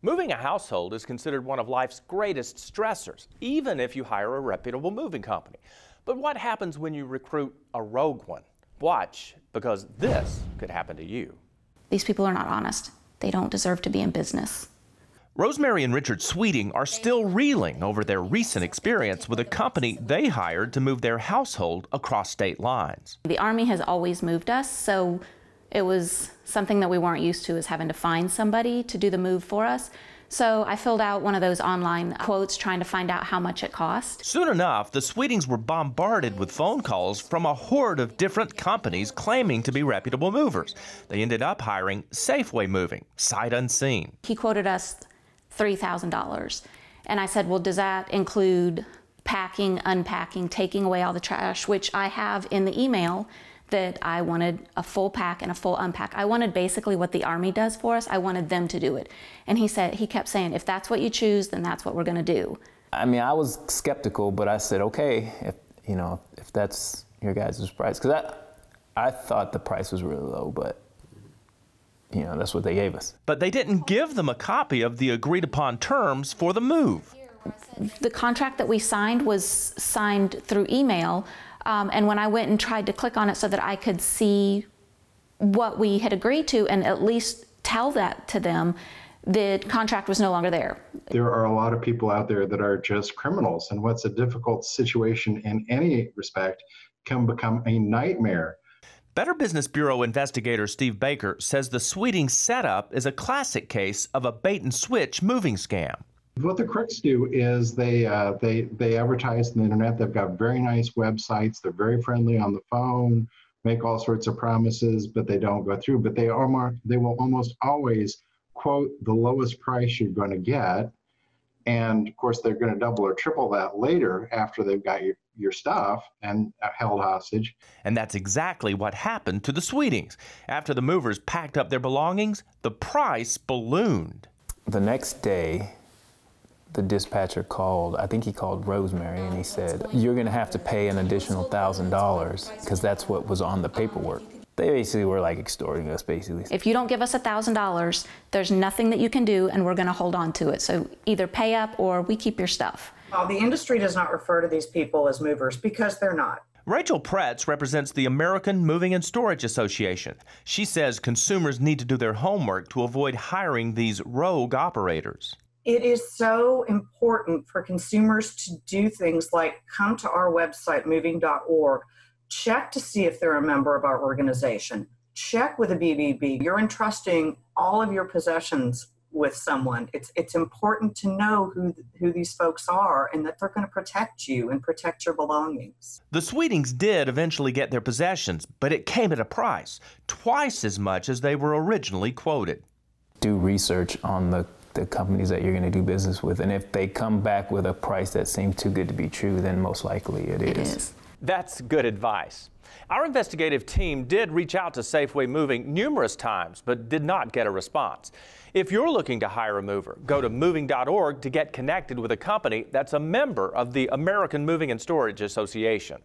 Moving a household is considered one of life's greatest stressors, even if you hire a reputable moving company. But what happens when you recruit a rogue one? Watch, because this could happen to you. These people are not honest. They don't deserve to be in business. Rosemary and Richard Sweeting are still reeling over their recent experience with a company they hired to move their household across state lines. The Army has always moved us, so it was something that we weren't used to, is having to find somebody to do the move for us. So I filled out one of those online quotes trying to find out how much it cost. Soon enough, the Sweetings were bombarded with phone calls from a horde of different companies claiming to be reputable movers. They ended up hiring Safeway Moving, sight unseen. He quoted us $3,000. And I said, well, does that include packing, unpacking, taking away all the trash, which I have in the email that I wanted a full pack and a full unpack. I wanted basically what the Army does for us. I wanted them to do it. And he kept saying, if that's what you choose, then that's what we're going to do. I mean, I was skeptical, but I said, okay, if that's your guys' price. Because I thought the price was really low, but that's what they gave us. But they didn't give them a copy of the agreed upon terms for the move. The contract that we signed was signed through email. And when I went and tried to click on it so that I could see what we had agreed to and at least tell that to them, the contract was no longer there. There are a lot of people out there that are just criminals, and what's a difficult situation in any respect can become a nightmare. Better Business Bureau investigator Steve Baker says the Sweeting setup is a classic case of a bait-and-switch moving scam. What the crooks do is they advertise on the internet. They've got very nice websites. They're very friendly on the phone, make all sorts of promises, but they don't go through. But they will almost always quote the lowest price you're going to get. And of course, they're going to double or triple that later after they've got your stuff and held hostage. And that's exactly what happened to the Sweetings. After the movers packed up their belongings, the price ballooned. The next day, the dispatcher called, I think he called Rosemary, and he said, you're going to have to pay an additional $1,000 because that's what was on the paperwork. They basically were like extorting us, basically. If you don't give us $1,000, there's nothing that you can do, and we're going to hold on to it. So either pay up or we keep your stuff. Well, the industry does not refer to these people as movers because they're not. Rachel Pretz represents the American Moving and Storage Association. She says consumers need to do their homework to avoid hiring these rogue operators. It is so important for consumers to do things like come to our website, moving.org, check to see if they're a member of our organization, check with a BBB. You're entrusting all of your possessions with someone. It's important to know who these folks are and that they're going to protect you and protect your belongings. The Sweetings did eventually get their possessions, but it came at a price, twice as much as they were originally quoted. Do research on the companies that you're going to do business with, and if they come back with a price that seems too good to be true, then most likely it is. That's good advice. Our investigative team did reach out to Safeway Moving numerous times, but did not get a response. If you're looking to hire a mover, go to moving.org to get connected with a company that's a member of the American Moving and Storage Association.